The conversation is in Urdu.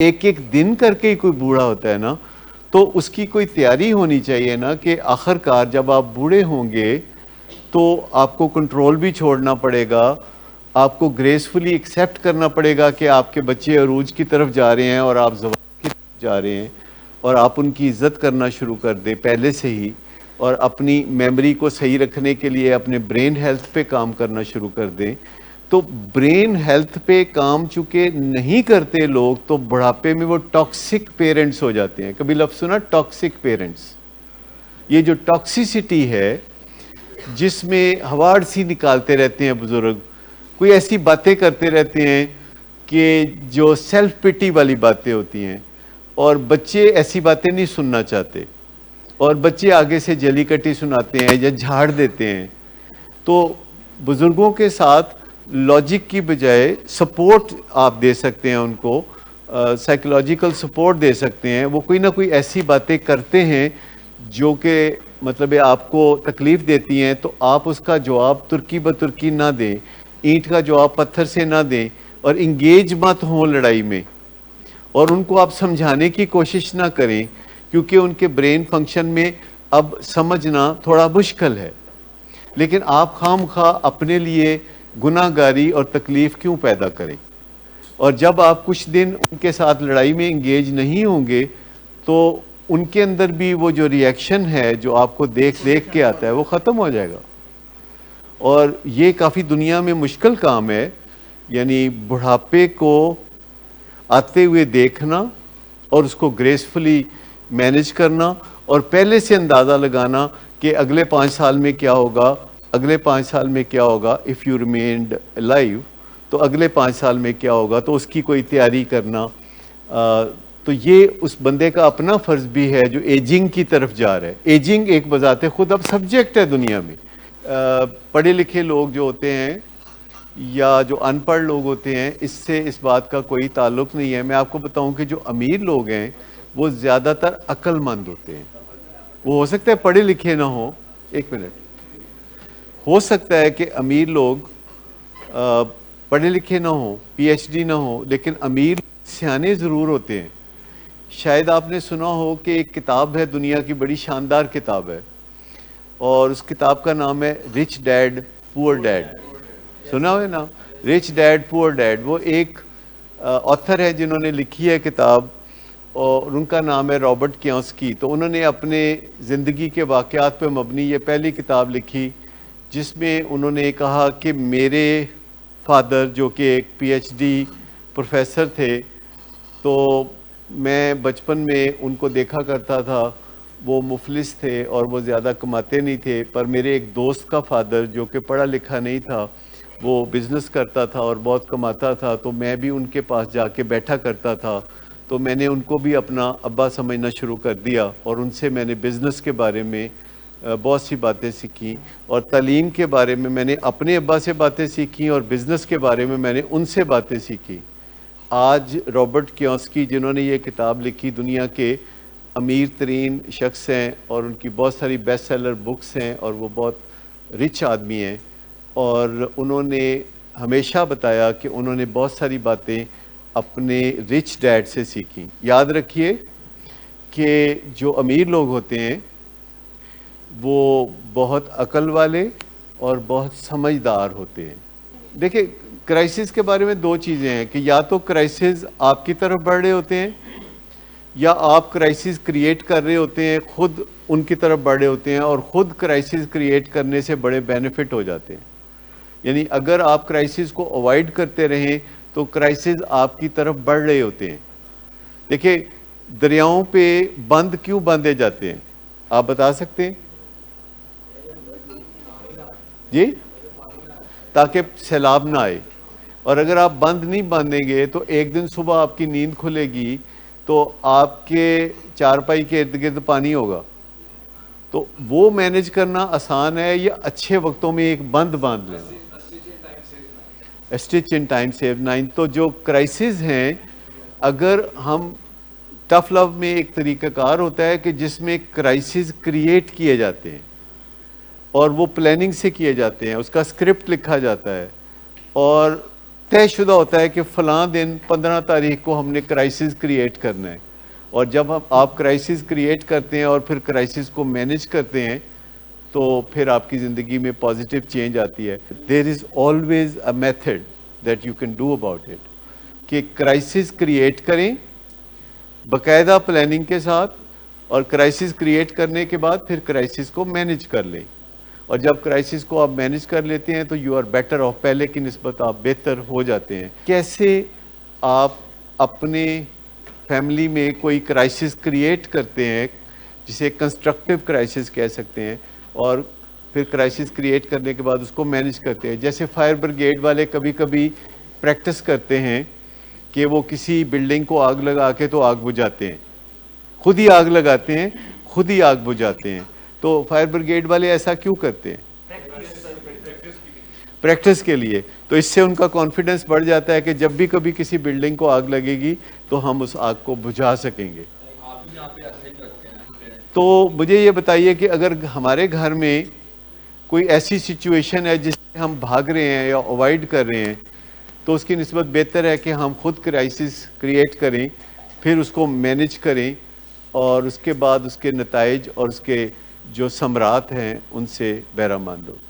ایک ایک دن کر کے ہی کوئی بوڑھا ہوتا ہے نا، تو اس کی کوئی تیاری ہونی چاہیے نا کہ آخر کار جب آپ بوڑھے ہوں گے تو آپ کو کنٹرول بھی چھوڑنا پڑے گا، آپ کو گریسفلی ایکسیپٹ کرنا پڑے گا کہ آپ کے بچے عروج کی طرف جا رہے ہیں اور آپ زوال کی طرف جا رہے ہیں، اور آپ ان کی عزت کرنا شروع کر دیں پہلے سے ہی، اور اپنی میموری کو صحیح رکھنے کے لیے اپنے برین ہیلتھ پہ کام کرنا شروع کر دیں۔ تو برین ہیلتھ پہ کام چونکہ نہیں کرتے لوگ تو بڑھاپے میں وہ ٹاکسک پیرنٹس ہو جاتے ہیں۔ کبھی لفظ سنا ٹاکسک پیرنٹس؟ یہ جو ٹاکسیسٹی ہے جس میں ہواڑ سی نکالتے رہتے ہیں بزرگ، کوئی ایسی باتیں کرتے رہتے ہیں کہ جو سیلف پٹی والی باتیں ہوتی ہیں، اور بچے ایسی باتیں نہیں سننا چاہتے، اور بچے آگے سے جلی کٹی سناتے ہیں یا جھاڑ دیتے ہیں۔ تو بزرگوں کے ساتھ لاجک کی بجائے سپورٹ آپ دے سکتے ہیں، ان کو سائیکولوجیکل سپورٹ دے سکتے ہیں۔ وہ کوئی نہ کوئی ایسی باتیں کرتے ہیں جو کہ مطلب آپ کو تکلیف دیتی ہیں، تو آپ اس کا جواب ترکی بترکی نہ دیں، اینٹ کا جواب پتھر سے نہ دیں، اور انگیج مت ہوں لڑائی میں، اور ان کو آپ سمجھانے کی کوشش نہ کریں، کیونکہ ان کے برین فنکشن میں اب سمجھنا تھوڑا مشکل ہے۔ لیکن آپ خام خواہ اپنے لیے گناہ گاری اور تکلیف کیوں پیدا کریں؟ اور جب آپ کچھ دن ان کے ساتھ لڑائی میں انگیج نہیں ہوں گے تو ان کے اندر بھی وہ جو ری ایکشن ہے جو آپ کو دیکھ دیکھ کے آتا ہے وہ ختم ہو جائے گا۔ اور یہ کافی دنیا میں مشکل کام ہے، یعنی بڑھاپے کو آتے ہوئے دیکھنا اور اس کو گریسفلی مینج کرنا، اور پہلے سے اندازہ لگانا کہ اگلے 5 سال میں کیا ہوگا، اگلے 5 سال میں کیا ہوگا، if you remained alive تو اگلے 5 سال میں کیا ہوگا، تو اس کی کوئی تیاری کرنا۔ تو یہ اس بندے کا اپنا فرض بھی ہے جو ایجنگ کی طرف جا رہا ہے۔ ایجنگ ایک بذات خود اب سبجیکٹ ہے دنیا میں۔ پڑھے لکھے لوگ جو ہوتے ہیں یا جو ان پڑھ لوگ ہوتے ہیں، اس سے اس بات کا کوئی تعلق نہیں ہے۔ میں آپ کو بتاؤں کہ جو امیر لوگ ہیں وہ زیادہ تر عقل مند ہوتے ہیں۔ وہ ہو سکتا ہے پڑھے لکھے نہ ہوں، ایک منٹ، ہو سکتا ہے کہ امیر لوگ پڑھے لکھے نہ ہوں، پی ایچ ڈی نہ ہوں، لیکن امیر سیانے ضرور ہوتے ہیں۔ شاید آپ نے سنا ہو کہ ایک کتاب ہے، دنیا کی بڑی شاندار کتاب ہے، اور اس کتاب کا نام ہے رچ ڈیڈ پور ڈیڈ۔ سنا ہوئے نا، رچ ڈیڈ پور ڈیڈ؟ وہ ایک آتھر ہے جنہوں نے لکھی ہے کتاب، اور ان کا نام ہے رابرٹ کیوسکی۔ تو انہوں نے اپنے زندگی کے واقعات پہ مبنی یہ پہلی کتاب لکھی، جس میں انہوں نے کہا کہ میرے فادر جو کہ ایک پی ایچ ڈی پروفیسر تھے، تو میں بچپن میں ان کو دیکھا کرتا تھا، وہ مفلس تھے اور وہ زیادہ کماتے نہیں تھے، پر میرے ایک دوست کا فادر جو کہ پڑھا لکھا نہیں تھا، وہ بزنس کرتا تھا اور بہت کماتا تھا، تو میں بھی ان کے پاس جا کے بیٹھا کرتا تھا۔ تو میں نے ان کو بھی اپنا ابا سمجھنا شروع کر دیا، اور ان سے میں نے بزنس کے بارے میں بہت سی باتیں سیکھیں، اور تعلیم کے بارے میں نے اپنے ابا سے باتیں سیکھیں، اور بزنس کے بارے میں نے ان سے باتیں سیکھی۔ آج رابرٹ کیوسکی جنہوں نے یہ کتاب لکھی، دنیا کے امیر ترین شخص ہیں، اور ان کی بہت ساری بیسٹ سیلر بکس ہیں، اور وہ بہت رچ آدمی ہیں، اور انہوں نے ہمیشہ بتایا کہ انہوں نے بہت ساری باتیں اپنے رچ ڈیڈ سے سیکھیں۔ یاد رکھیے کہ جو امیر لوگ ہوتے ہیں وہ بہت عقل والے اور بہت سمجھدار ہوتے ہیں۔ دیکھیں، کرائسس کے بارے میں 2 چیزیں ہیں کہ یا تو کرائسس آپ کی طرف بڑھ رہے ہوتے ہیں، یا آپ کرائسس کریٹ کر رہے ہوتے ہیں، خود ان کی طرف بڑھ رہے ہوتے ہیں، اور خود کرائسس کریٹ کرنے سے بڑے بینیفٹ ہو جاتے ہیں۔ یعنی اگر آپ کرائسس کو اوائڈ کرتے رہیں تو کرائسس آپ کی طرف بڑھ رہے ہوتے ہیں۔ دیکھیں، دریاؤں پہ بند کیوں باندھے جاتے ہیں، آپ بتا سکتے ہیں؟ جی، تاکہ سیلاب نہ آئے۔ اور اگر آپ بند نہیں باندھیں گے تو ایک دن صبح آپ کی نیند کھلے گی تو آپ کے چارپائی کے ارد گرد پانی ہوگا۔ تو وہ مینج کرنا آسان ہے، یا اچھے وقتوں میں ایک بند باندھ لینا؟ Stitch in time save 9۔ تو جو کرائسس ہیں، اگر ہم ٹف لو میں ایک طریقہ کار ہوتا ہے کہ جس میں کرائسس کریٹ کیے جاتے ہیں، اور وہ پلاننگ سے کیے جاتے ہیں، اس کا اسکرپٹ لکھا جاتا ہے، اور طے شدہ ہوتا ہے کہ فلاں دن 15 تاریخ کو ہم نے کرائسس کریٹ کرنا ہے، اور جب آپ کرائسس کریٹ کرتے ہیں اور پھر کرائسس کو مینج کرتے ہیں تو پھر آپ کی زندگی میں پازیٹیو چینج آتی ہے. There is always a method that you can do about it, کہ کرائسس کریٹ کریں باقاعدہ پلاننگ کے ساتھ، اور کرائسس کریٹ کرنے کے بعد پھر کرائسس کو مینج کر لیں، اور جب کرائسس کو آپ مینج کر لیتے ہیں تو یو آر بیٹر آف، پہلے کی نسبت آپ بہتر ہو جاتے ہیں. کیسے آپ اپنے فیملی میں کوئی کرائسس کریٹ کرتے ہیں جسے کنسٹرکٹیو کرائسس کہہ سکتے ہیں، اور پھر کرائسس کریٹ کرنے کے بعد اس کو مینج کرتے ہیں. جیسے فائر بریگیڈ والے کبھی کبھی پریکٹس کرتے ہیں کہ وہ کسی بلڈنگ کو آگ لگا کے تو آگ بجھاتے ہیں، خود ہی آگ لگاتے ہیں، خود ہی آگ بجھاتے ہیں. تو فائر بریگیڈ والے ایسا کیوں کرتے ہیں؟ پریکٹس کے لیے. تو اس سے ان کا کانفیڈنس بڑھ جاتا ہے کہ جب بھی کبھی کسی بلڈنگ کو آگ لگے گی تو ہم اس آگ کو بجھا سکیں گے. تو مجھے یہ بتائیے کہ اگر ہمارے گھر میں کوئی ایسی سچویشن ہے جس سے ہم بھاگ رہے ہیں یا اوائڈ کر رہے ہیں، تو اس کی نسبت بہتر ہے کہ ہم خود کرائسس کریٹ کریں، پھر اس کو مینج کریں، اور اس کے بعد اس کے نتائج اور اس کے جو ثمرات ہیں ان سے بہرہ مند ہو.